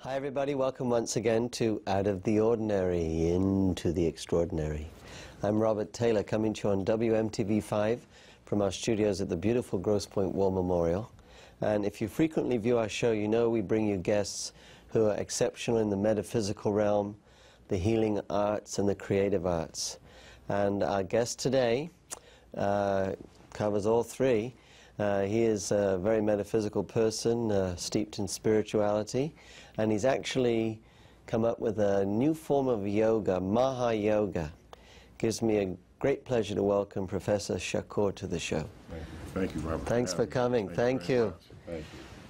Hi everybody, welcome once again to Out of the Ordinary into the Extraordinary. I'm Robert Taylor, coming to you on WMTV5 from our studios at the beautiful Grosse Pointe War Memorial. And if you frequently view our show, you know we bring you guests who are exceptional in the metaphysical realm, the healing arts and the creative arts. And our guest today covers all three. He is a very metaphysical person, steeped in spirituality, and he's actually come up with a new form of yoga, Maahaah Yoga. Gives me a great pleasure to welcome Professor Shakoor to the show. Thank you, Robert. Thanks for coming. Thank you. Thank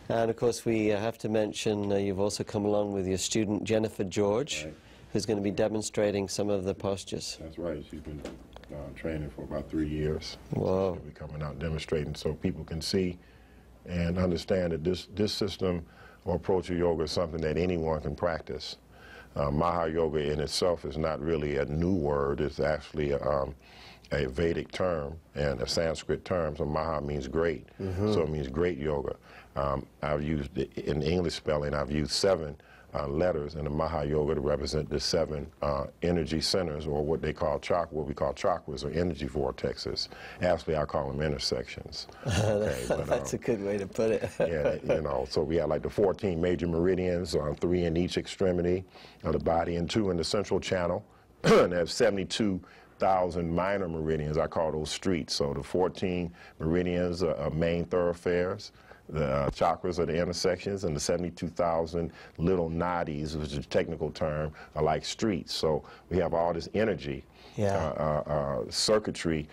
you. And of course we have to mention you've also come along with your student Jennifer George, Right. who's going to be demonstrating some of the postures. That's right. She's been training for about 3 years. Whoa. She'll be coming out demonstrating so people can see and understand that this system or approach of yoga is something that anyone can practice. Maahaah Yoga in itself is not really a new word. It's actually a Vedic term and a Sanskrit term. So Maahaah means great. So it means great yoga. I've used, in English spelling, I've used 7 letters in the Maahaah Yoga to represent the 7 energy centers, or what they call what we call chakras, or energy vortexes. Actually, I call them intersections. Okay, but, That's a good way to put it. Yeah, you know, so we have like the 14 major meridians, 3 in each extremity of the body and 2 in the central channel. And there's 72,000 minor meridians. I call those streets. So the 14 meridians are main thoroughfares. The chakras are the intersections, and the 72,000 little nadis, which is a technical term, are like streets. So we have all this energy, circuitry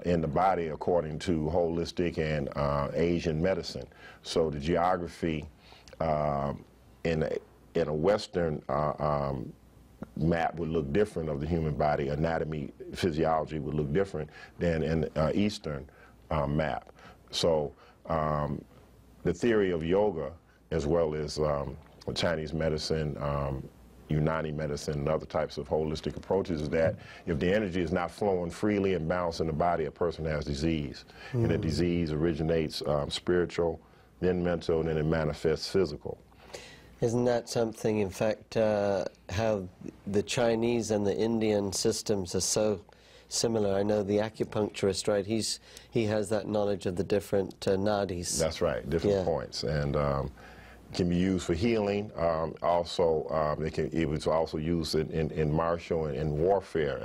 in the body according to holistic and Asian medicine. So the geography in a Western map would look different of the human body. Anatomy, physiology would look different than in Eastern map. So the theory of yoga, as well as Chinese medicine, Unani medicine, and other types of holistic approaches, is that if the energy is not flowing freely and balanced in the body, a person has disease. And the disease originates spiritual, then mental, and then it manifests physical. Isn't that something, in fact, how the Chinese and the Indian systems are so similar? I know the acupuncturist, right, he has that knowledge of the different nadis. That's right, different points. And can be used for healing. Also, it was also used in martial and in warfare.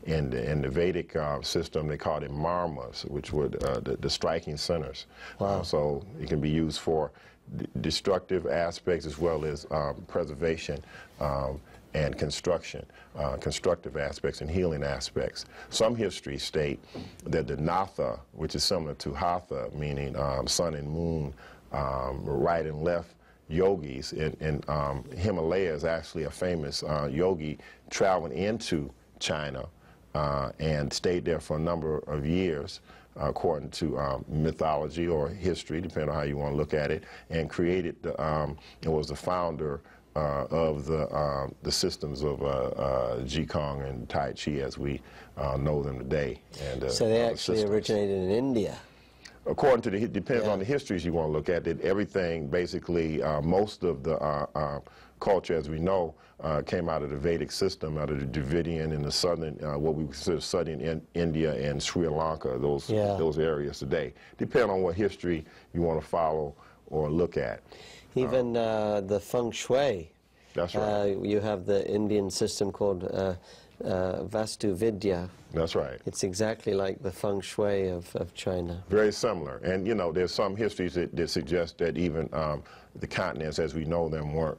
In the Vedic system, they called it marmas, which were the striking centers. Wow. So it can be used for destructive aspects as well as preservation and construction, constructive aspects and healing aspects. Some histories state that the Natha, which is similar to Hatha, meaning sun and moon, right and left yogis in Himalaya, is actually a famous yogi traveling into China and stayed there for a number of years, according to mythology or history, depending on how you want to look at it, and created it was the founder of the systems of Qi-Gung and Tai Chi as we know them today. And, so they actually originated in India. According to the, depends on the histories you want to look at, it, everything basically, most of the culture as we know came out of the Vedic system, out of the Dravidian and the southern, what we consider southern India and Sri Lanka, those areas today. Depending on what history you want to follow or look at. Even the feng shui. That's right. You have the Indian system called Vastu Vidya. That's right. It's exactly like the feng shui of China. Very similar. And, you know, there's some histories that suggest that even the continents as we know them weren't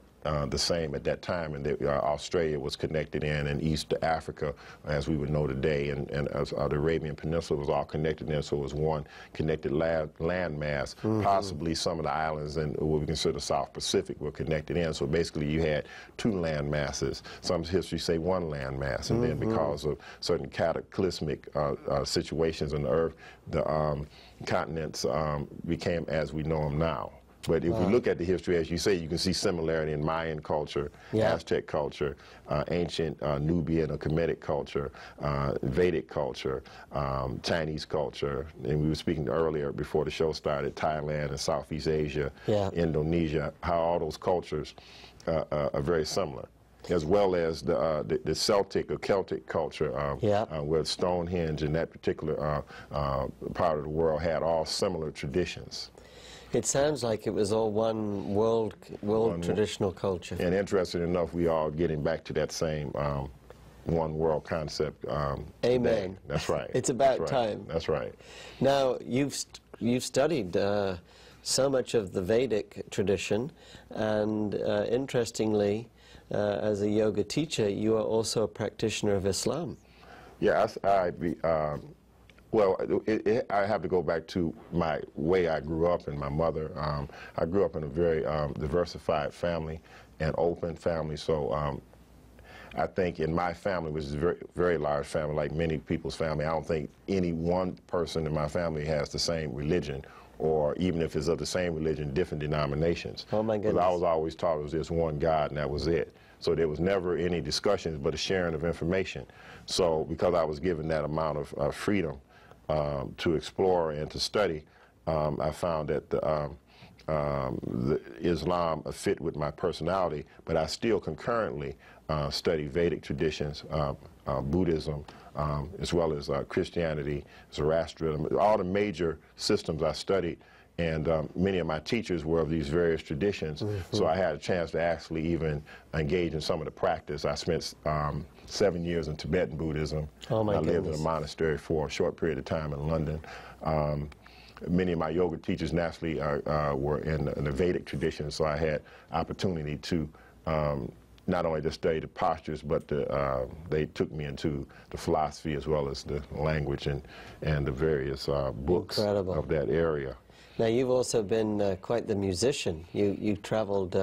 the same at that time, and that Australia was connected in, and East Africa, as we would know today, and the Arabian Peninsula was all connected in, so it was one connected landmass. Possibly some of the islands in what we consider South Pacific were connected in, so basically you had 2 land masses. Some history say 1 land mass, and then because of certain cataclysmic situations on the earth, the continents became as we know them now. But if we look at the history, as you say, you can see similarity in Mayan culture, Aztec culture, ancient Nubian or Kemetic culture, Vedic culture, Chinese culture, and we were speaking earlier before the show started, Thailand and Southeast Asia, Indonesia, how all those cultures are very similar, as well as the Celtic or Celtic culture, where Stonehenge and that particular part of the world had all similar traditions. It sounds like it was all one world traditional culture. And interesting enough, we are getting back to that same one world concept. Amen. Today. That's right. It's about That's right. time. That's right. Now, you've studied so much of the Vedic tradition, and interestingly, as a yoga teacher, you are also a practitioner of Islam. Yes, well, I have to go back to my way I grew up and my mother. I grew up in a very diversified family and open family, so I think in my family, which is a very, very large family, like many people's family, I don't think any one person in my family has the same religion, or even if it's of the same religion, different denominations. Oh my goodness. Because I was always taught it was just one God and that was it. So there was never any discussions but a sharing of information. So because I was given that amount of freedom to explore and to study, I found that the Islam fit with my personality, but I still concurrently study Vedic traditions, Buddhism, as well as Christianity, Zoroastrianism, all the major systems I studied, and many of my teachers were of these various traditions, so I had a chance to actually even engage in some of the practice. I spent 7 years in Tibetan Buddhism. Oh my goodness. I lived in a monastery for a short period of time in London. Many of my yoga teachers naturally were in the Vedic tradition, so I had opportunity to not only to study the postures, but they took me into the philosophy as well as the language and the various books of that area. Now, you've also been quite the musician. You traveled...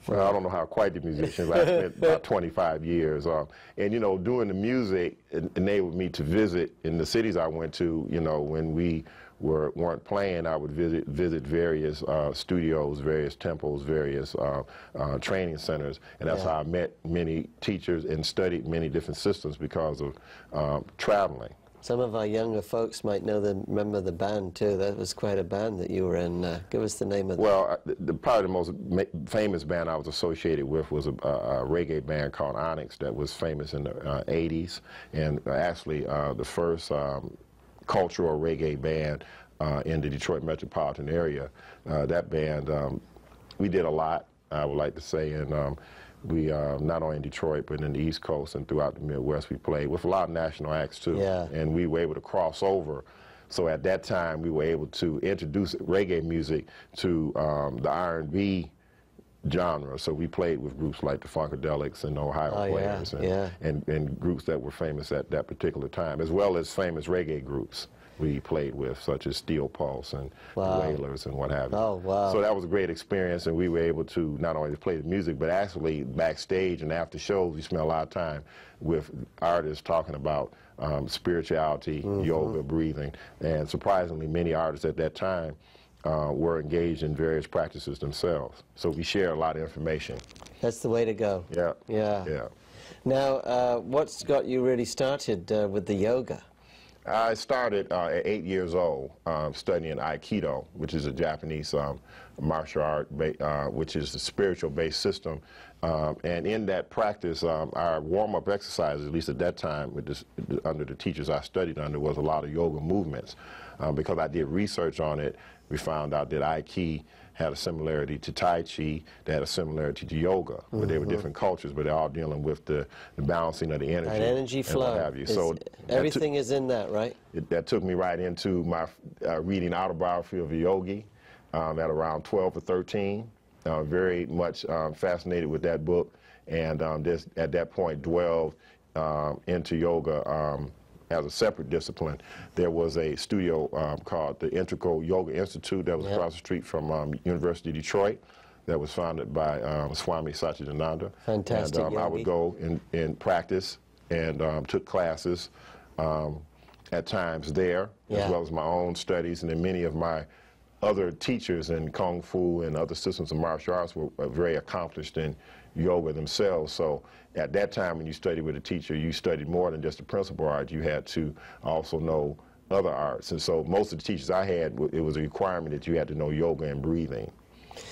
Well, I don't know how quite the musician, but I spent about 25 years. And, you know, doing the music enabled me to visit in the cities I went to. You know, when we weren't playing, I would visit various studios, various temples, various training centers. And that's how I met many teachers and studied many different systems because of traveling. Some of our younger folks might remember the band too. That was quite a band that you were in. Give us the name of Well, probably the most famous band I was associated with was a reggae band called Onyx that was famous in the 80s, and actually the first cultural reggae band in the Detroit metropolitan area. That band, we did a lot, I would like to say, and we, not only in Detroit, but in the East Coast and throughout the Midwest, we played with a lot of national acts, too. Yeah. And we were able to cross over. So at that time, we were able to introduce reggae music to the R&B genre. So we played with groups like the Funkadelics and Ohio Players and groups that were famous at that particular time, as well as famous reggae groups we played with, such as Steel Pulse and the Wailers and what have you. Oh, wow. So that was a great experience, and we were able to not only play the music, but actually backstage and after shows, we spent a lot of time with artists talking about spirituality, yoga, breathing, and surprisingly, many artists at that time were engaged in various practices themselves. So we share a lot of information. That's the way to go. Yeah. Yeah. Yeah. Now, what's got you really started with the yoga? I started at 8 years old studying Aikido, which is a Japanese martial art, which is a spiritual-based system. And in that practice, our warm-up exercises, at least at that time, under the teachers I studied under, was a lot of yoga movements. Because I did research on it, we found out that Aiki had a similarity to Tai Chi, they had a similarity to yoga, but they were different cultures, but they're all dealing with the balancing of the energy. An energy flow. And what have you. So everything is in that, right? That took me right into my reading Autobiography of a Yogi at around 12 or 13. Very much fascinated with that book, and just at that point dwelled into yoga as a separate discipline. There was a studio called the Integral Yoga Institute that was across the street from University of Detroit that was founded by Swami Satchidananda. Fantastic. And I would go and practice and took classes at times there, as well as my own studies, and then many of my other teachers in Kung Fu and other systems of martial arts were very accomplished in yoga themselves. So at that time when you studied with a teacher, you studied more than just the principal art. You had to also know other arts. And so most of the teachers I had, it was a requirement that you had to know yoga and breathing.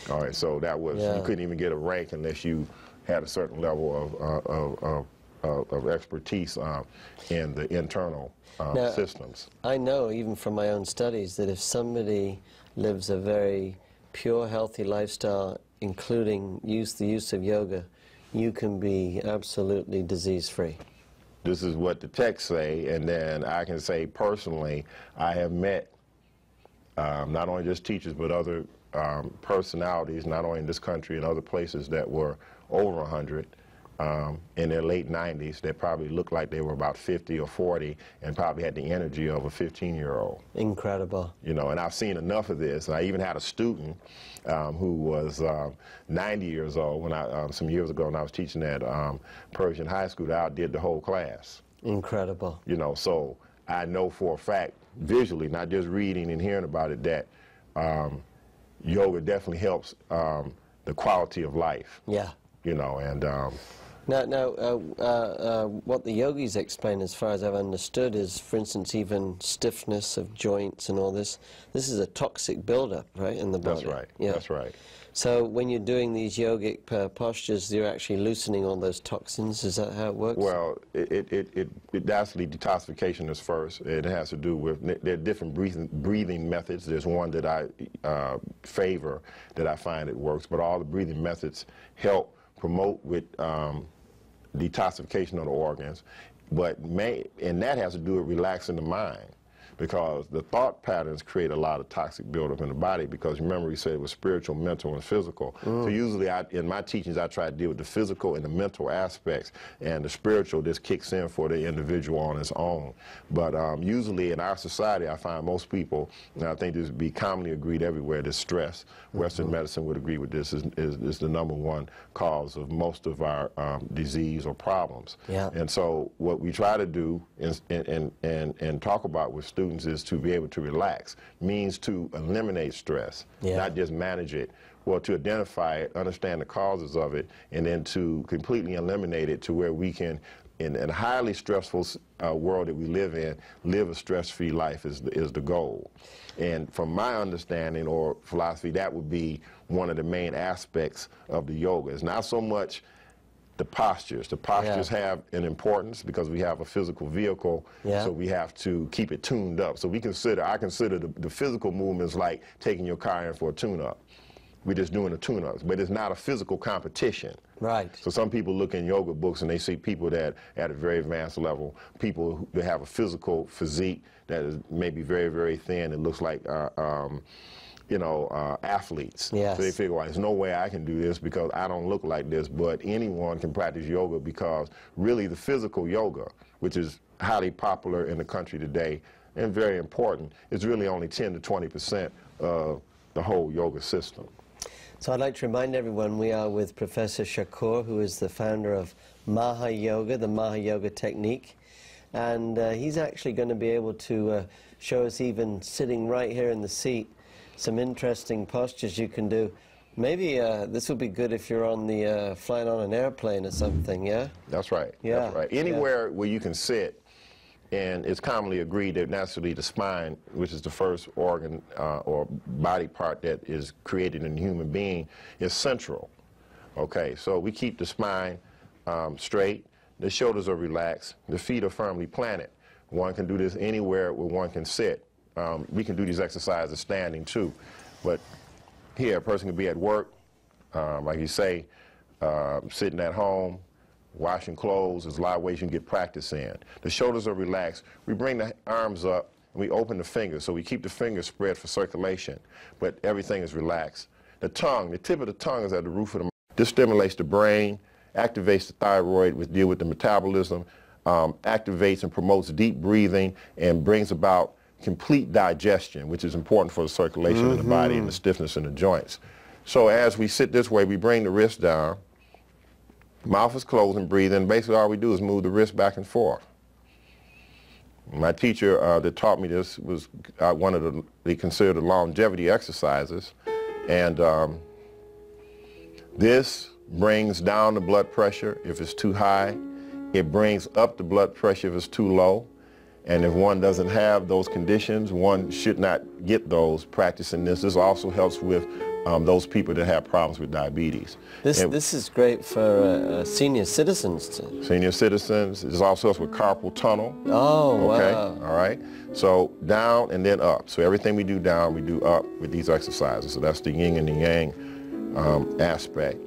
All right, so that was, you couldn't even get a rank unless you had a certain level of expertise in the internal systems. I know, even from my own studies, that if somebody lives a very pure, healthy lifestyle, including the use of yoga, you can be absolutely disease-free. This is what the texts say, and then I can say personally, I have met not only just teachers, but other personalities, not only in this country and other places, that were over 100 in their late 90s that probably looked like they were about 50 or 40 and probably had the energy of a 15-year-old. Incredible. You know, and I've seen enough of this. And I even had a student who was 90 years old when some years ago when I was teaching at Persian High School, that outdid the whole class. Incredible. You know, so I know for a fact, visually, not just reading and hearing about it, that yoga definitely helps the quality of life. Yeah. You know, and what the yogis explain, as far as I've understood, is, for instance, even stiffness of joints and all this. This is a toxic buildup, right, in the body. That's right. Yeah. That's right. So when you're doing these yogic postures, you're actually loosening all those toxins. Is that how it works? Well, that's the detoxification is first. It has to do with, there are different breathing methods. There's one that I favor, that I find it works, but all the breathing methods help promote with detoxification of the organs, and that has to do with relaxing the mind, because the thought patterns create a lot of toxic buildup in the body, because remember we said it was spiritual, mental, and physical. So usually in my teachings I try to deal with the physical and the mental aspects, and the spiritual just kicks in for the individual on its own. But usually in our society I find most people, and I think this would be commonly agreed everywhere, that stress, Western medicine would agree with this, is the #1 cause of most of our disease or problems. Yeah. And so what we try to do and talk about with students is to be able to relax, means to eliminate stress, not just manage it. Well, to identify it, understand the causes of it, and then to completely eliminate it to where we can, in a highly stressful world that we live in, live a stress-free life is the goal. And from my understanding or philosophy, that would be one of the main aspects of the yoga. It's not so much the postures. The postures have an importance because we have a physical vehicle, so we have to keep it tuned up. So I consider the physical movements like taking your car in for a tune-up. We're just doing a tune-up, but it's not a physical competition. Right. So some people look in yoga books and they see people that at a very advanced level, people who have a physical physique that is maybe very, very thin. It looks like athletes. Yes. So they figure, well, there's no way I can do this because I don't look like this, but anyone can practice yoga, because really the physical yoga, which is highly popular in the country today and very important, is really only 10 to 20% of the whole yoga system. So I'd like to remind everyone we are with Professor Shakoor, who is the founder of Maahaah Yoga, the Maahaah Yoga technique. And he's actually going to be able to show us, even sitting right here in the seat, some interesting postures you can do. Maybe this would be good if you're on the flying on an airplane or something, yeah? That's right. Yeah. That's right. Anywhere where you can sit, and it's commonly agreed that naturally the spine, which is the first organ or body part that is created in a human being, is central. Okay, so we keep the spine straight, the shoulders are relaxed, the feet are firmly planted. One can do this anywhere where one can sit. We can do these exercises standing too, but here a person can be at work, like you say, sitting at home, washing clothes. There's a lot of ways you can get practice in. The shoulders are relaxed. We bring the arms up and we open the fingers, so we keep the fingers spread for circulation, but everything is relaxed. The tongue, the tip of the tongue is at the roof of the mouth. This stimulates the brain, activates the thyroid, which deal with the metabolism, activates and promotes deep breathing, and brings about complete digestion, which is important for the circulation in the body and the stiffness in the joints. So as we sit this way, we bring the wrist down, mouth is closed and breathe, and basically all we do is move the wrist back and forth. My teacher that taught me this was one of they considered the longevity exercises, and this brings down the blood pressure if it's too high. It brings up the blood pressure if it's too low. And if one doesn't have those conditions, one should not get those practicing this. This also helps with those people that have problems with diabetes. This is great for senior citizens. Senior citizens. This also helps with carpal tunnel. Oh, okay? Wow. All right. So down and then up. So everything we do down, we do up with these exercises. So that's the yin and the yang aspect.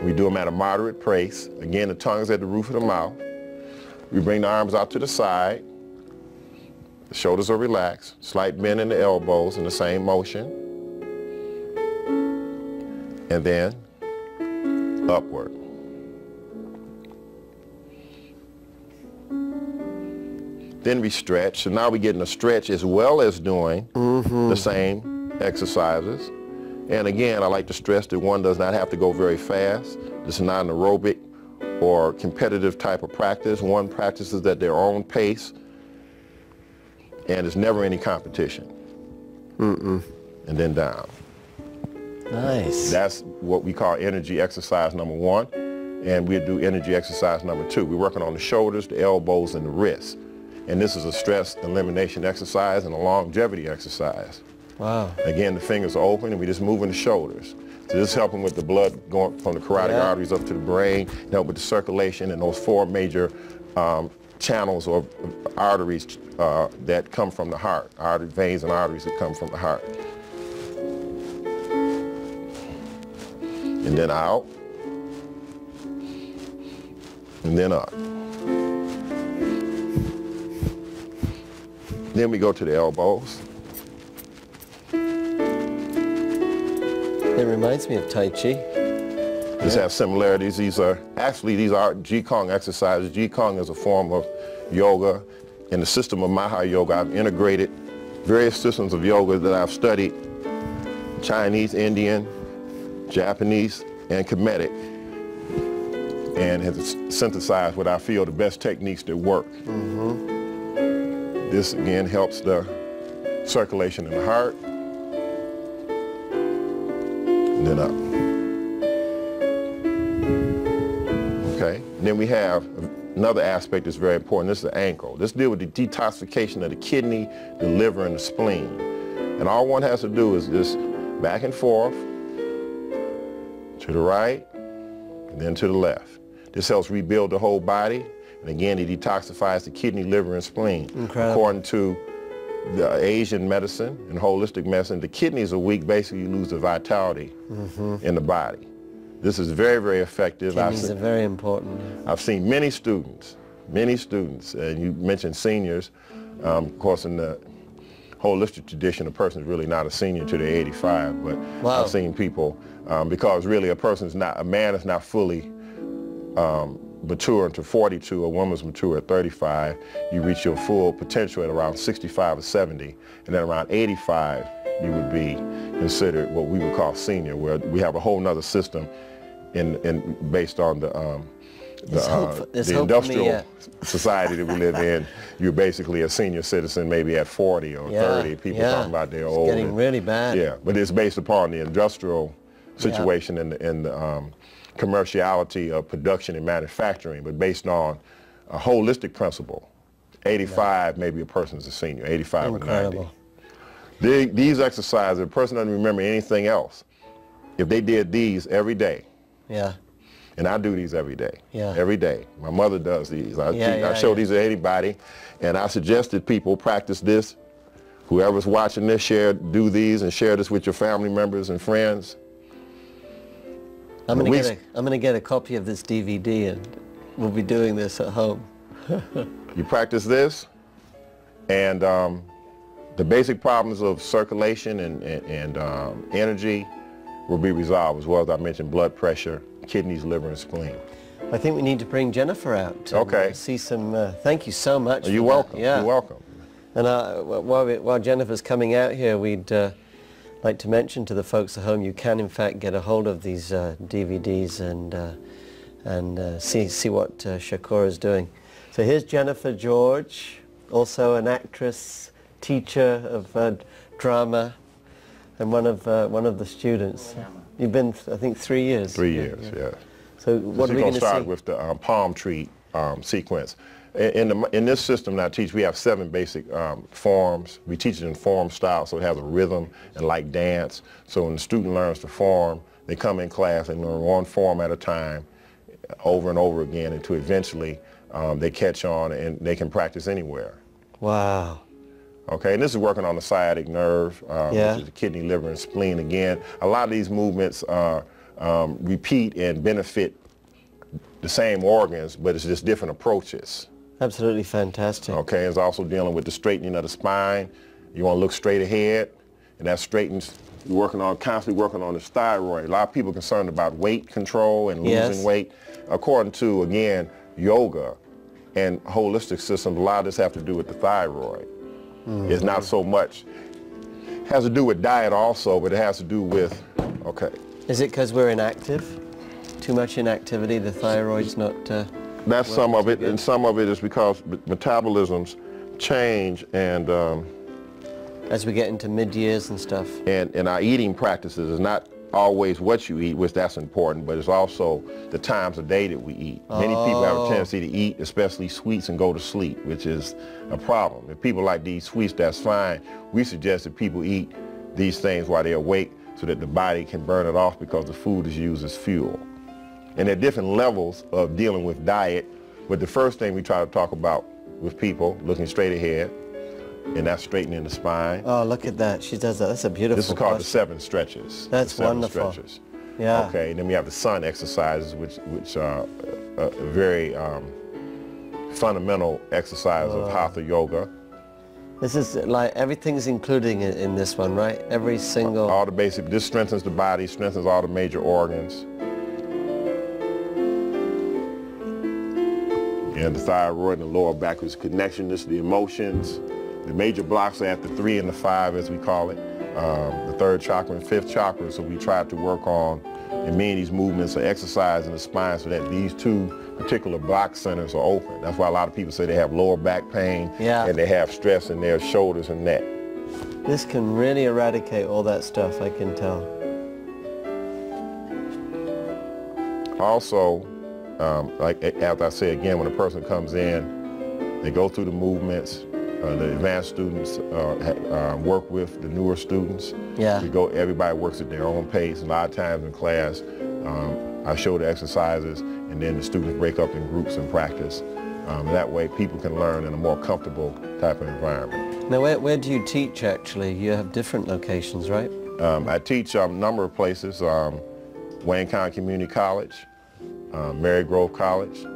We do them at a moderate pace. Again, the tongue is at the roof of the mouth. We bring the arms out to the side. The shoulders are relaxed. Slight bend in the elbows in the same motion. And then upward. Then we stretch. So now we're getting a stretch as well as doing the same exercises. And again, I like to stress that one does not have to go very fast. This is not an aerobic or competitive type of practice. One practices at their own pace, and it's never any competition. And then down. Nice. That's what we call energy exercise number 1, and we'll do energy exercise number 2. We're working on the shoulders, the elbows, and the wrists. And this is a stress elimination exercise and a longevity exercise. Wow. Again, the fingers are open and we just moving the shoulders. So this is helping with the blood going from the carotid arteries up to the brain, help with the circulation and those 4 major channels or arteries that come from the heart, veins and arteries that come from the heart. And then out, and then up. Then we go to the elbows. It reminds me of Tai Chi. These have similarities. These are Qi-Gung exercises. Qi-Gung is a form of yoga. In the system of Maahaah yoga, I've integrated various systems of yoga that I've studied: Chinese, Indian, Japanese, and Kemetic, and has synthesized what I feel the best techniques that work. This again helps the circulation in the heart. And then up. Okay, and then we have another aspect that's very important. This is the ankle. This deals with the detoxification of the kidney, the liver, and the spleen. And all one has to do is just back and forth, to the right, and then to the left. This helps rebuild the whole body. And again, it detoxifies the kidney, liver, and spleen. Incredible. According to the Asian medicine and holistic medicine, the kidneys are weak, basically you lose the vitality in the body. This is very, very effective. Kidneys are very important. I've seen many students, and you mentioned seniors. Of course, in the holistic tradition, a person is really not a senior until they're 85, but Wow. I've seen people, because really a man is not fully mature until 42, a woman's mature at 35. You reach your full potential at around 65 or 70, and then around 85 you would be considered what we would call senior, where we have a whole nother system based on the industrial society that we live in. You're basically a senior citizen maybe at 40 or 30. People talking about they're old. It's getting really bad. Yeah, but it's based upon the industrial situation and the commerciality of production and manufacturing, but based on a holistic principle. 85, maybe a person's a senior, 85 Incredible. or 90. These exercises, if a person doesn't remember anything else, if they did these every day, and I do these every day, every day. My mother does these. I show these to anybody, and I suggested people practice this. Whoever's watching this, do these and share this with your family members and friends. I'm going to get a copy of this DVD, and we'll be doing this at home. You practice this, and the basic problems of circulation and energy will be resolved, as well as I mentioned blood pressure, kidneys, liver, and spleen. I think we need to bring Jennifer out and see some. Thank you so much. You're welcome. Yeah. You're welcome. And while Jennifer's coming out here, we'd like to mention to the folks at home, you can in fact get a hold of these DVDs and see what Shakoor is doing. So here's Jennifer George, also an actress, teacher of drama, and one of the students. You've been, I think, 3 years. 3 years, yeah. So what are we going to start see? with the palm tree sequence. In this system that I teach, we have 7 basic forms. We teach it in form style, so it has a rhythm and like dance. So when the student learns to form, they come in class and learn one form at a time, over and over again, until eventually they catch on and they can practice anywhere. Wow. Okay, and this is working on the sciatic nerve, which is the kidney, liver, and spleen. Again, a lot of these movements repeat and benefit the same organs, but it's just different approaches. Absolutely fantastic. Okay, it's also dealing with the straightening of the spine. You want to look straight ahead, and that straightens. You're constantly working on this thyroid. A lot of people are concerned about weight control and losing weight. According to, again, yoga and holistic systems, a lot of this have to do with the thyroid. It's not so much, has to do with diet also, but it has to do with, okay. Is it because we're inactive? Too much inactivity, the thyroid's not... That's some of it, and some of it is because metabolisms change, and as we get into mid-years and stuff. And our eating practices is not always what you eat, which that's important, but it's also the times of day that we eat. Many people have a tendency to eat, especially sweets, and go to sleep, which is a problem. If people like to eat sweets, that's fine. We suggest that people eat these things while they're awake so that the body can burn it off, because the food is used as fuel. And there are different levels of dealing with diet, but the first thing we try to talk about with people, looking straight ahead, and that's straightening the spine. Oh, look at that. She does that. That's a beautiful This is called the posture. 7 stretches. That's the 7 wonderful. Stretches. Yeah. Okay, and then we have the sun exercises, which are a very fundamental exercise of Hatha yoga. This is like everything's including in this one, right? Every single... All the basic, this strengthens the body, strengthens all the major organs. And the thyroid and the lower back is connection, this is the emotions. The major blocks are at the 3 and the 5, as we call it. The 3rd chakra and 5th chakra, so we try to work on, and many of these movements are exercising the spine so that these 2 particular block centers are open. That's why a lot of people say they have lower back pain, and they have stress in their shoulders and neck. This can really eradicate all that stuff, I can tell. Also, like as I say again, when a person comes in, they go through the movements. The advanced students work with the newer students. Yeah. Everybody works at their own pace. A lot of times in class, I show the exercises, and then the students break up in groups and practice. That way people can learn in a more comfortable type of environment. Now, where do you teach, actually? You have different locations, right? I teach a number of places. Wayne County Community College, Mary Grove College,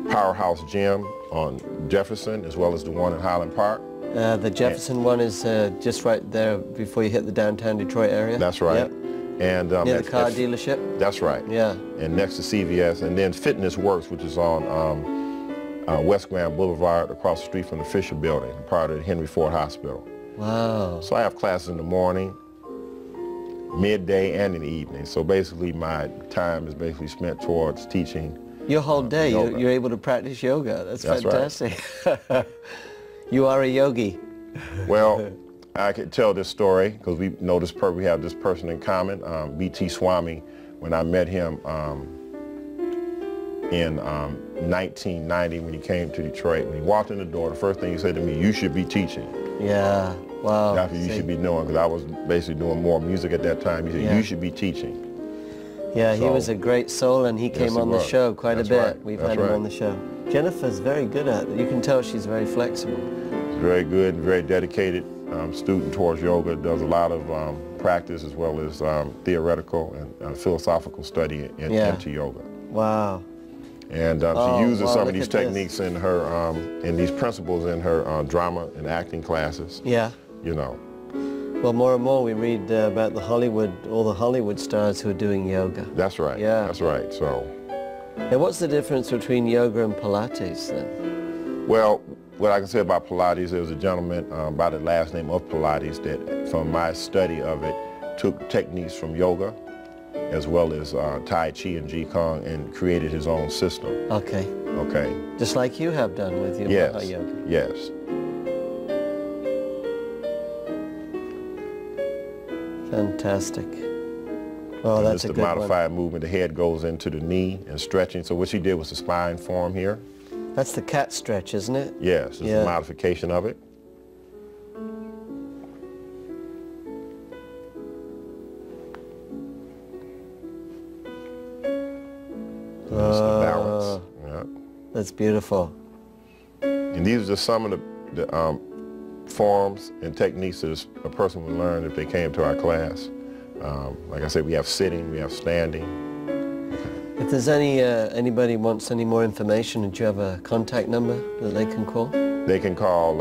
Powerhouse Gym on Jefferson, as well as the one in Highland Park. The Jefferson one is just right there before you hit the downtown Detroit area? That's right. Yep. And near the car dealership? That's right. Yeah. And next to CVS. And then Fitness Works, which is on West Grand Boulevard, across the street from the Fisher Building, part of the Henry Ford Hospital. Wow. So I have classes in the morning, midday, and in the evening. So basically my time is basically spent towards teaching. Your whole day, yoga. you're able to practice yoga. That's fantastic. Right. You are a yogi. Well, I could tell this story because we know this we have this person in common, B.T. Swami. When I met him in 1990 when he came to Detroit, when he walked in the door, the first thing he said to me, "You should be teaching." Yeah, wow. That's what you should be doing, because I was basically doing more music at that time. He said, "You should be teaching." Yeah, he was a great soul, and he came on the show quite a bit. Right. We've had him on the show. Jennifer's very good at it. You can tell she's very flexible. Very good, very dedicated student towards yoga. Does a lot of practice as well as theoretical and philosophical study into yoga. Wow. And she uses some of these techniques in her, and these principles in her drama and acting classes. Yeah. You know. Well, more and more we read about all the Hollywood stars who are doing yoga. That's right. Yeah. That's right. So. Now, what's the difference between yoga and Pilates then? Well, what I can say about Pilates, there was a gentleman by the last name of Pilates that, from my study of it, took techniques from yoga as well as Tai Chi and Qi-Gung, and created his own system. Okay. Okay. Just like you have done with your Yes. Maahaah Yoga. Yes. Fantastic. Oh, that's a the good one. modified movement. The head goes into the knee and stretching. So what she did was the spine form here. That's the cat stretch, isn't it? Yes, it's a modification of it. It's the balance. Yeah. That's beautiful. And these are just some of the forms and techniques that a person would learn if they came to our class. Like I said, we have sitting, we have standing. If there's anybody wants any more information, do you have a contact number that they can call? They can call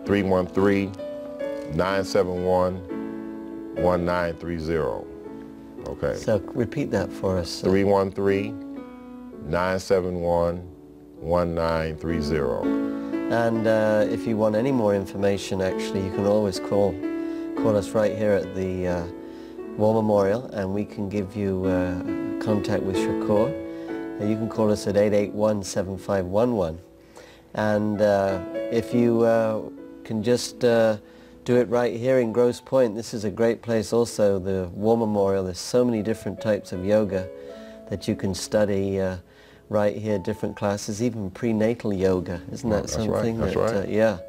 313-971-1930. Okay. So repeat that for us. 313-971-1930. And if you want any more information, actually, you can always call us right here at the War Memorial, and we can give you contact with Shakoor. You can call us at 881-7511. And if you can just do it right here in Grosse Pointe, this is a great place also, the War Memorial. There's so many different types of yoga that you can study right here, different classes, even prenatal yoga. Isn't that something? That's right. Yeah.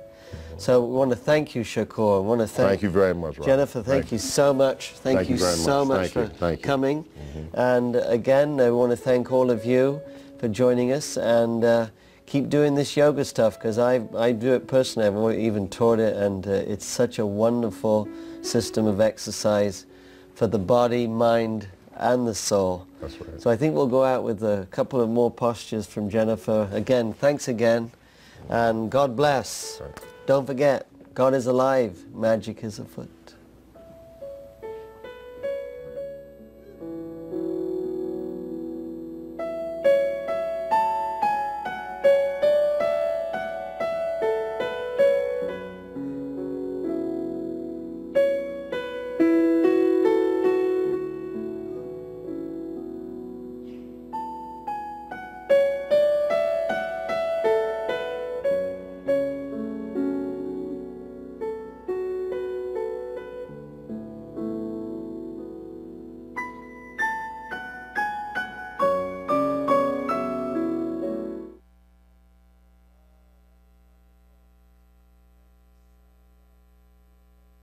So we want to thank you, Shakoor. I want to thank you very much, Robert. Jennifer, thank you so much. Thank you so much for coming. And again, I want to thank all of you for joining us, and keep doing this yoga stuff, because I do it personally. I've even taught it, and it's such a wonderful system of exercise for the body, mind, and the soul. That's right. So I think we'll go out with a couple of more postures from Jennifer. Again, thanks again, and God bless. Right. Don't forget, God is alive, magic is afoot.